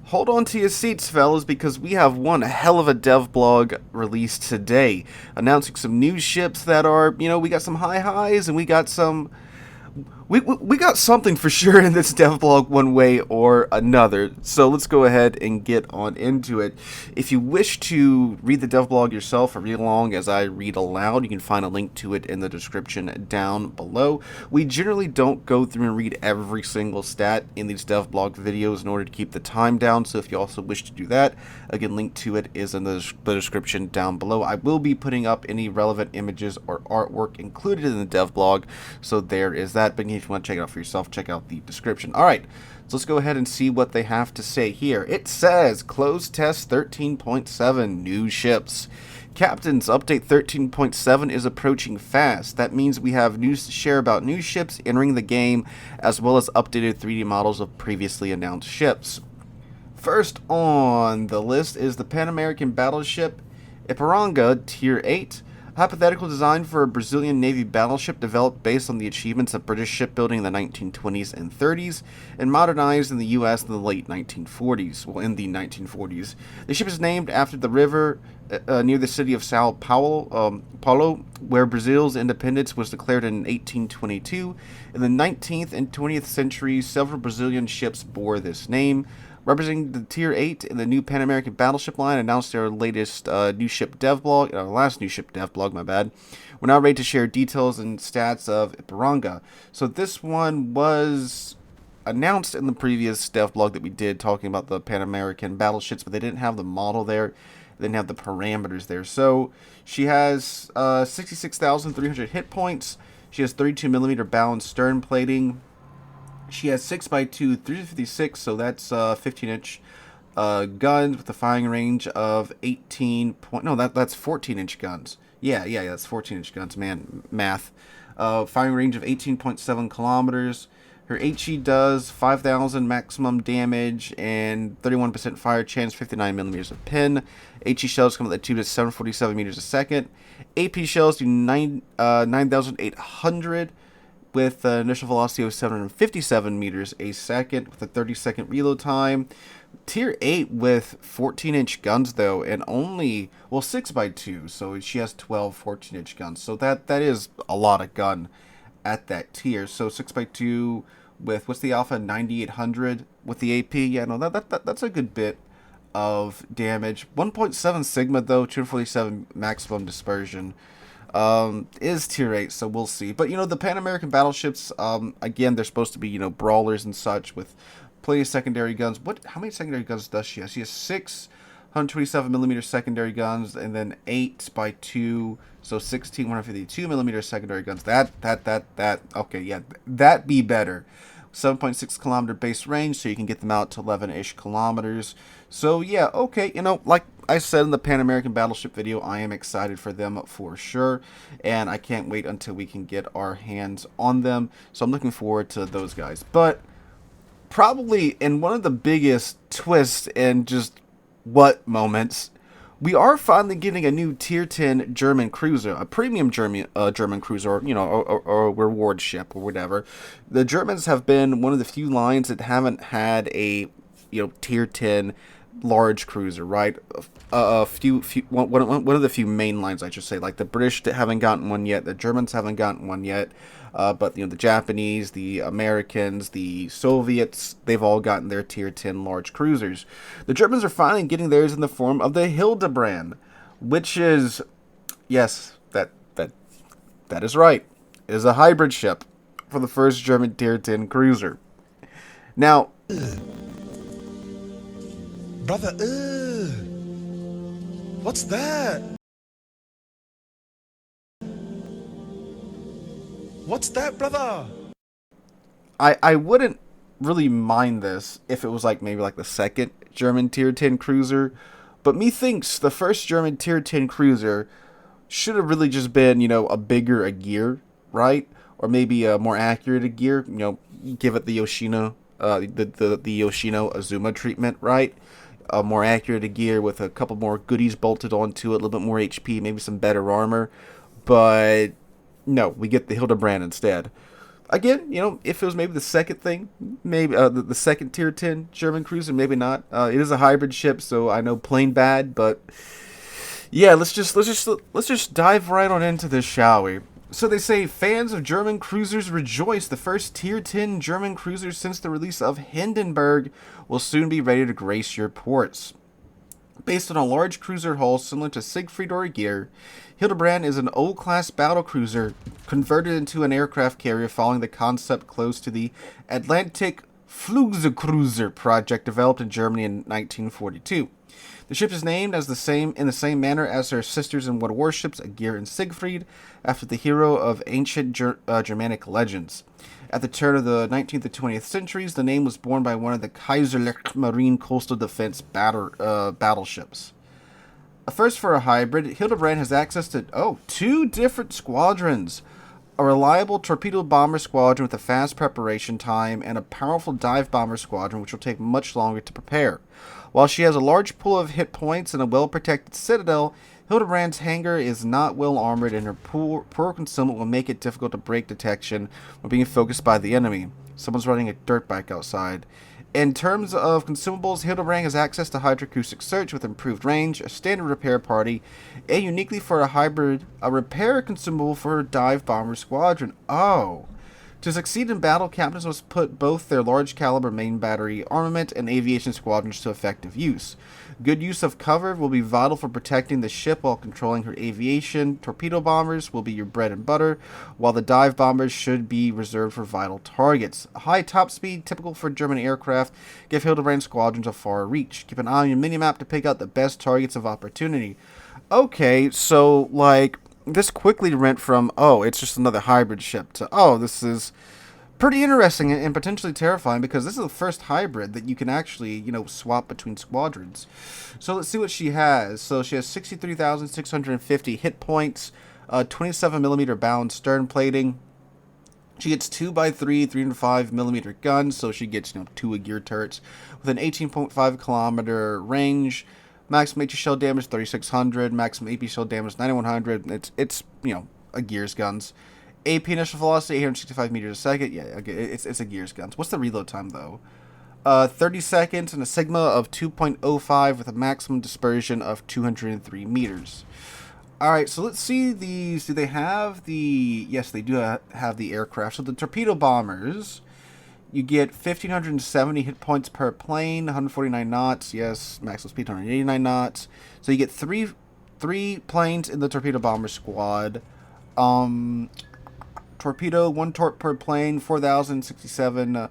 Hold on to your seats, fellas, because we have one hell of a devblog released today, announcing some new ships that are, we got some high highs and we got some we got something for sure in this devblog one way or another. So let's go ahead and get on into it. If you wish to read the devblog yourself or read along as I read aloud, you can find a link to it in the description down below. We generally don't go through and read every single stat in these devblog videos in order to keep the time down. So if you also wish to do that, again, link to it is in the description down below. I will be putting up any relevant images or artwork included in the devblog. So there is that. But if you want to check it out for yourself, check out the description. Alright, so let's go ahead and see what they have to say here. It says, Closed Test 13.7, new ships. Captains, Update 13.7 is approaching fast. That means we have news to share about new ships entering the game, as well as updated 3D models of previously announced ships. First on the list is the Pan American battleship Ipiranga Tier 8. Hypothetical design for a Brazilian Navy battleship developed based on the achievements of British shipbuilding in the 1920s and 30s and modernized in the U.S. in the late 1940s. Well, in the 1940s. The ship is named after the river near the city of Sao Paulo, where Brazil's independence was declared in 1822. In the 19th and 20th centuries, several Brazilian ships bore this name. Representing the Tier 8 in the new Pan American battleship line, announced their latest new ship devblog, last new ship devblog, my bad. We're now ready to share details and stats of Ipiranga. So this one was announced in the previous devblog that we did, talking about the Pan American battleships, but they didn't have the model there. They didn't have the parameters there. So she has 66,300 hit points. She has 32mm bow and stern plating. She has 6x2 356, so that's 15-inch guns with a firing range of 18 point. No, that's 14-inch guns. Yeah, that's 14-inch guns. Man, math. Firing range of 18.7 kilometers. Her HE does 5,000 maximum damage and 31% fire chance, 59mm of pin. HE shells come with a tube at 747 meters a second. AP shells do 9,800. With an initial velocity of 757 meters a second, with a 30-second reload time. Tier 8 with 14-inch guns, though, and only, 6x2, so she has 12 14-inch guns. So that is a lot of gun at that tier. So 6x2 with, what's the alpha, 9,800 with the AP? Yeah, no, that's a good bit of damage. 1.7 Sigma, though, 247 maximum dispersion. Is Tier 8, so we'll see. But, the Pan American battleships, again, they're supposed to be, brawlers and such with plenty of secondary guns. How many secondary guns does she have? She has 6 127mm secondary guns, and then 8x2, so 16 152mm secondary guns. Okay, yeah, that be better. 7.6 kilometer base range, so you can get them out to 11-ish kilometers. So, yeah, okay, like I said in the Pan American battleship video, I am excited for them for sure, and I can't wait until we can get our hands on them. So I'm looking forward to those guys. But probably in one of the biggest twists and just what moments, we are finally getting a new Tier 10 German cruiser, a premium German cruiser, or a reward ship or whatever. The Germans have been one of the few lines that haven't had a, Tier 10 large cruiser, right? One of the few main lines, I should say. Like the British haven't gotten one yet, the Germans haven't gotten one yet. But the Japanese, the Americans, the Soviets, they've all gotten their Tier 10 large cruisers. The Germans are finally getting theirs in the form of the Hildebrand, which is, yes, that is right. It is a hybrid ship for the first German Tier 10 cruiser. Now, brother, what's that? What's that, brother? I wouldn't really mind this if it was maybe the second German Tier 10 cruiser, but methinks the first German Tier 10 cruiser should have really just been, a bigger a gear, right? Or maybe a more accurate a gear, give it the Yoshino, the Yoshino Azuma treatment, right? A more accurate a gear with a couple more goodies bolted onto it, a little bit more HP, maybe some better armor, but no, we get the Hildebrand instead. Again, if it was maybe the second thing, maybe the second tier 10 German cruiser, maybe not. It is a hybrid ship, so I know plain bad, but yeah, let's just dive right on into this, shall we? So they say fans of German cruisers rejoice. The first tier 10 German cruiser since the release of Hindenburg will soon be ready to grace your ports. Based on a large cruiser hull similar to Siegfried or Aegir, Hildebrand is an O-class battlecruiser converted into an aircraft carrier following the concept close to the Atlantic Flugzeugcruiser project developed in Germany in 1942. The ship is named in the same manner as their sisters in wood warships, Aegir and Siegfried, after the hero of ancient Germanic legends. At the turn of the 19th and 20th centuries, the name was borne by one of the Kaiserliche Marine coastal defense battleships. First, for a hybrid, Hildebrand has access to, two different squadrons. A reliable torpedo bomber squadron with a fast preparation time, and a powerful dive bomber squadron which will take much longer to prepare. While she has a large pool of hit points and a well-protected citadel, Hildebrand's hangar is not well armored, and her poor concealment will make it difficult to break detection when being focused by the enemy. Someone's riding a dirt bike outside. In terms of consumables, Hildebrand has access to hydroacoustic search with improved range, a standard repair party, and uniquely for a hybrid, a repair consumable for her dive bomber squadron. Oh. To succeed in battle, captains must put both their large caliber main battery armament and aviation squadrons to effective use. Good use of cover will be vital for protecting the ship while controlling her aviation. Torpedo bombers will be your bread and butter, while the dive bombers should be reserved for vital targets. A high top speed, typical for German aircraft, give Hildebrand squadrons a far reach. Keep an eye on your minimap to pick out the best targets of opportunity. Okay, so, this quickly went from, it's just another hybrid ship, to, this is pretty interesting and potentially terrifying, because this is the first hybrid that you can actually, swap between squadrons. So let's see what she has. So she has 63,650 hit points, 27mm bound stern plating. She gets 2x3 305mm guns, so she gets, 2 Aegir turrets with an 18.5 kilometer range. Maximum HE shell damage 3,600. Maximum AP shell damage 9,100. It's Aegir's guns. AP initial velocity 865 meters a second. Yeah, okay, it's Aegir's guns. What's the reload time though? 30 seconds and a sigma of 2.05 with a maximum dispersion of 203 meters. All right, so let's see these. Do they have the? Yes, they do have the aircraft. So the torpedo bombers. You get 1,570 hit points per plane, 149 knots. Yes, maximum speed 189 knots. So you get three planes in the torpedo bomber squad. Torpedo, 1 torp per plane, 4,067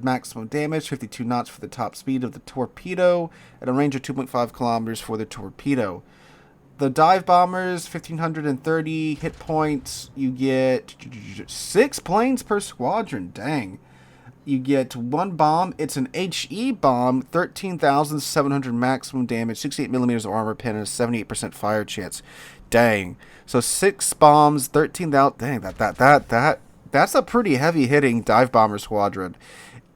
maximum damage, 52 knots for the top speed of the torpedo, and a range of 2.5 kilometers for the torpedo. The dive bombers, 1,530 hit points. You get 6 planes per squadron. Dang. You get 1 bomb. It's an HE bomb, 13,700 maximum damage, 68 millimeters of armor pen, and a 78% fire chance. Dang. So 6 bombs, 13,000. Dang, that's a pretty heavy hitting dive bomber squadron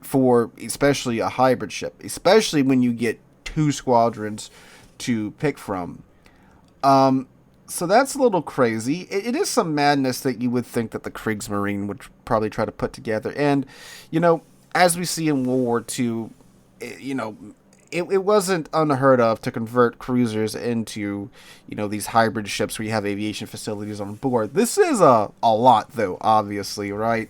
for especially a hybrid ship, especially when you get 2 squadrons to pick from. So that's a little crazy. It is some madness that you would think that the Kriegsmarine would probably try to put together. And, as we see in World War II, it wasn't unheard of to convert cruisers into, these hybrid ships where you have aviation facilities on board. This is a lot, though, obviously, right?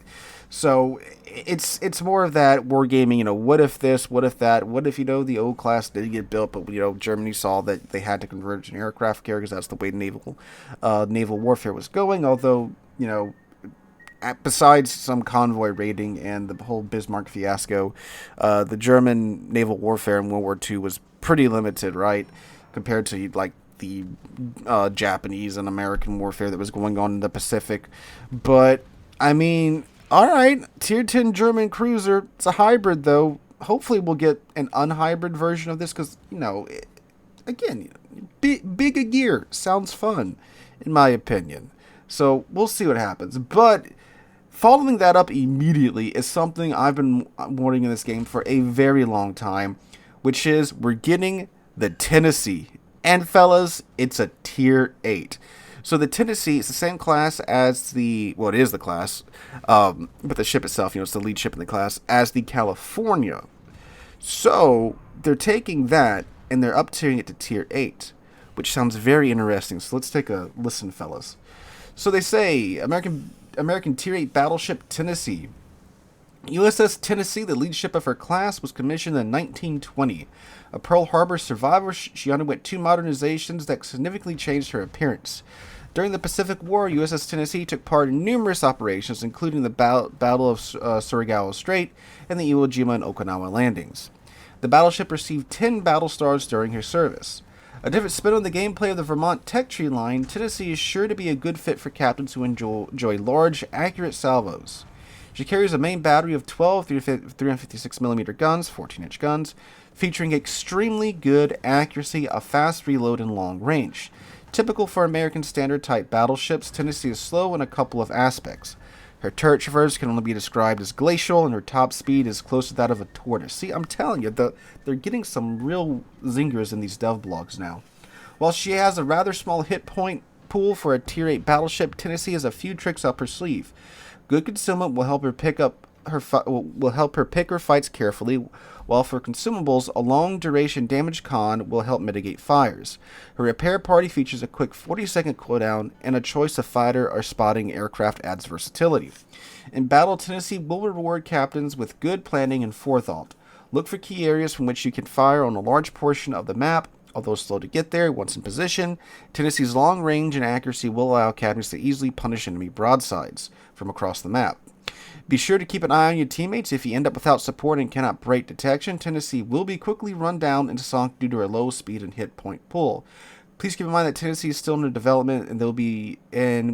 So it's more of that wargaming, what if this, what if that, what if, the O-class did get built, but, Germany saw that they had to convert it to an aircraft carrier because that's the way naval warfare was going, although, besides some convoy raiding and the whole Bismarck fiasco, the German naval warfare in World War II was pretty limited, right, compared to, the Japanese and American warfare that was going on in the Pacific. But, I mean, alright, Tier 10 German cruiser. It's a hybrid, though. Hopefully we'll get an unhybrid version of this, because, again, big Aegir sounds fun, in my opinion. So, we'll see what happens. But, following that up immediately is something I've been wanting in this game for a very long time, which is we're getting the Tennessee. And, fellas, it's a Tier 8. So the Tennessee is the same class as it is the class, but the ship itself, it's the lead ship in the class, as the California. So they're taking that and they're up-tiering it to Tier 8, which sounds very interesting. So let's take a listen, fellas. So they say, American Tier 8 battleship Tennessee. USS Tennessee, the lead ship of her class, was commissioned in 1920. A Pearl Harbor survivor, she underwent 2 modernizations that significantly changed her appearance. During the Pacific War, USS Tennessee took part in numerous operations, including the Battle of Surigao Strait and the Iwo Jima and Okinawa landings. The battleship received 10 battle stars during her service. A different spin on the gameplay of the Vermont Tech Tree line, Tennessee is sure to be a good fit for captains who enjoy large, accurate salvos. She carries a main battery of 12 356mm guns, 14-inch guns, featuring extremely good accuracy, a fast reload, and long range. Typical for American standard-type battleships, Tennessee is slow in a couple of aspects. Her turret traverse can only be described as glacial, and her top speed is close to that of a tortoise. See, I'm telling you, they're getting some real zingers in these DevBlogs now. While she has a rather small hit point pool for a Tier 8 battleship, Tennessee has a few tricks up her sleeve. Good concealment will help her pick her fights carefully, while for consumables, a long-duration damage con will help mitigate fires. Her repair party features a quick 40-second cooldown, and a choice of fighter or spotting aircraft adds versatility. In battle, Tennessee will reward captains with good planning and forethought. Look for key areas from which you can fire on a large portion of the map. Although slow to get there once in position, Tennessee's long range and accuracy will allow captains to easily punish enemy broadsides from across the map. Be sure to keep an eye on your teammates. If you end up without support and cannot break detection, Tennessee will be quickly run down and sunk due to her low speed and hit point pool. Please keep in mind that Tennessee is still under development, and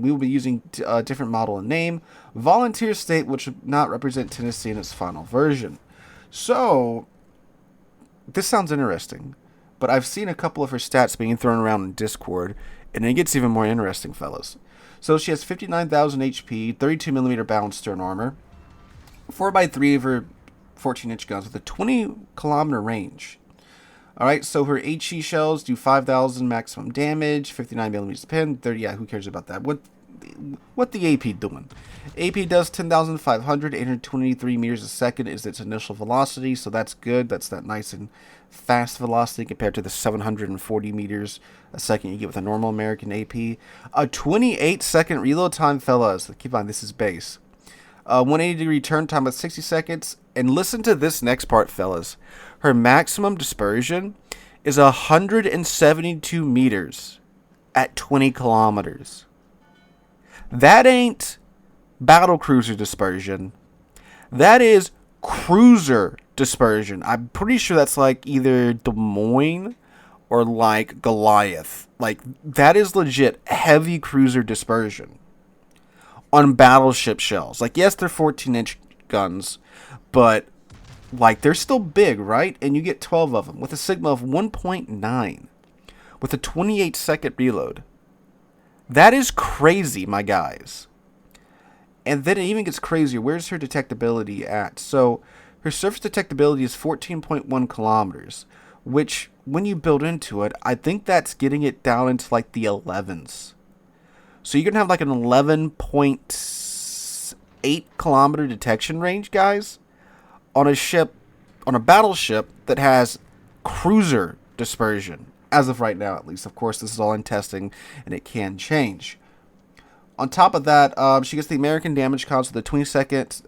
we will be using a different model and name. Volunteer state, which will not represent Tennessee in its final version. So, this sounds interesting, but I've seen a couple of her stats being thrown around in Discord, and it gets even more interesting, fellas. So she has 59,000 HP, 32mm balanced stern armor, 4x3 of her 14-inch guns with a 20-kilometer range. Alright, so her HE shells do 5,000 maximum damage, 59mm pin, 30, yeah, who cares about that? What the AP doing? AP does 10,500, 823 meters a second is its initial velocity, so that's good. That's that nice and fast velocity compared to the 740 meters a second you get with a normal American AP. A 28-second reload time, fellas. Keep in mind, this is base. 180-degree turn time of 60 seconds. And listen to this next part, fellas. Her maximum dispersion is 172 meters at 20 kilometers. That ain't battle cruiser dispersion. That is cruiser dispersion. I'm pretty sure that's like either Des Moines or like Goliath. Like, that is legit heavy cruiser dispersion on battleship shells. Like, yes, they're 14-inch guns, but like, they're still big, right? And you get 12 of them with a sigma of 1.9 with a 28-second reload. That is crazy, my guys. And then it even gets crazier. Where's her detectability at? So her surface detectability is 14.1 kilometers, which when you build into it, I think that's getting it down into like the 11s. So you're going to have like an 11.8 kilometer detection range, guys, on a battleship that has cruiser dispersion. As of right now, at least. Of course, this is all in testing, and it can change. On top of that, she gets the American damage con, so the 20-second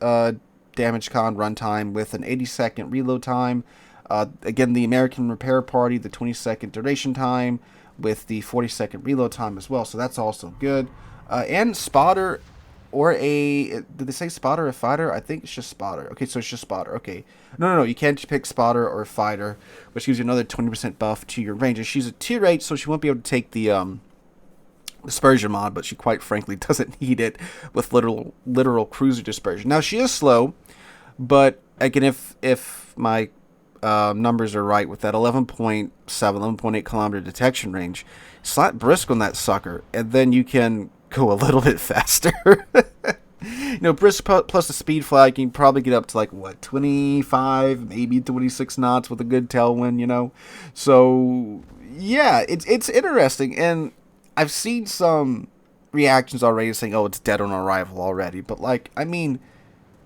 damage con runtime with an 80-second reload time. Again, the American repair party, the 20-second duration time with the 40-second reload time as well. So that's also good. And spotter or did they say spotter or fighter? I think it's just spotter. Okay, so it's just spotter. Okay. No. You can't pick spotter or fighter, which gives you another 20% buff to your range. And she's a tier 8, so she won't be able to take the dispersion mod, but she quite frankly doesn't need it with literal cruiser dispersion. Now, she is slow, but again, if my numbers are right with that 11.8 kilometer detection range, slap brisk on that sucker, and then you can go a little bit faster. Brisk plus the speed flag, you can probably get up to like 25, maybe 26 knots with a good tailwind, So yeah, it's interesting, and I've seen some reactions already saying, oh, it's dead on arrival already. But, like, I mean,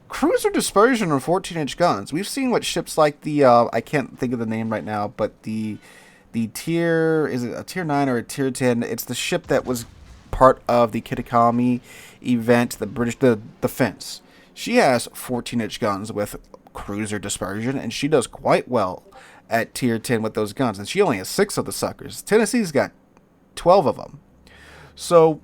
cruiser dispersion on 14-inch guns. We've seen what ships like the, I can't think of the name right now, but the tier, is it a tier 9 or a tier 10? It's the ship that was part of the Kitakami event, the British defense. She has 14-inch guns with cruiser dispersion, and she does quite well at tier 10 with those guns. And she only has 6 of the suckers. Tennessee's got 12 of them. So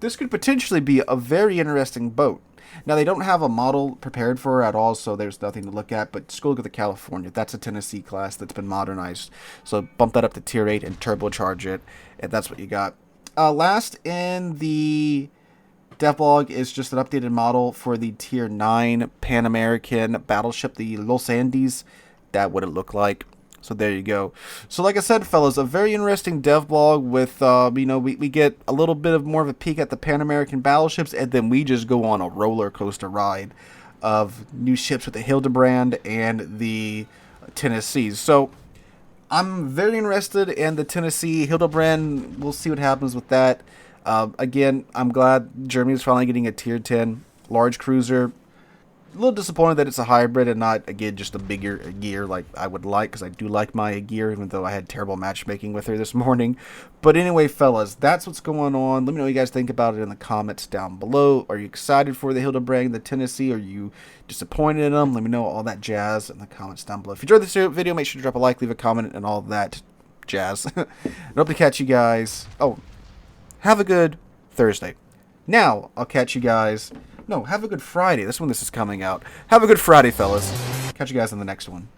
this could potentially be a very interesting boat. Now, they don't have a model prepared for her at all, so there's nothing to look at. But just go look at the California. That's a Tennessee class that's been modernized. So bump that up to tier 8 and turbocharge it, and that's what you got. Last in the DevBlog is just an updated model for the tier 9 Pan American battleship, the Los Andes. That what it looked like. So there you go. So like I said, fellas, a very interesting DevBlog with, we get a little bit of more of a peek at the Pan American battleships, and then we just go on a roller coaster ride of new ships with the Hildebrand and the Tennessee. So I'm very interested in the Tennessee Hildebrand. We'll see what happens with that. Again, I'm glad Germany's finally getting a tier 10 large cruiser. A little disappointed that it's a hybrid and not, again, just a bigger gear like I would like, because I do like my gear, even though I had terrible matchmaking with her this morning. But anyway, fellas, that's what's going on. Let me know what you guys think about it in the comments down below. Are you excited for the Hildebrand, the Tennessee? Are you disappointed in them? Let me know all that jazz in the comments down below. If you enjoyed this video, make sure to drop a like, leave a comment, and all that jazz. I hope to catch you guys. Oh, have a good Thursday. Now, I'll catch you guys. No, have a good Friday. That's when this is coming out. Have a good Friday, fellas. Catch you guys on the next one.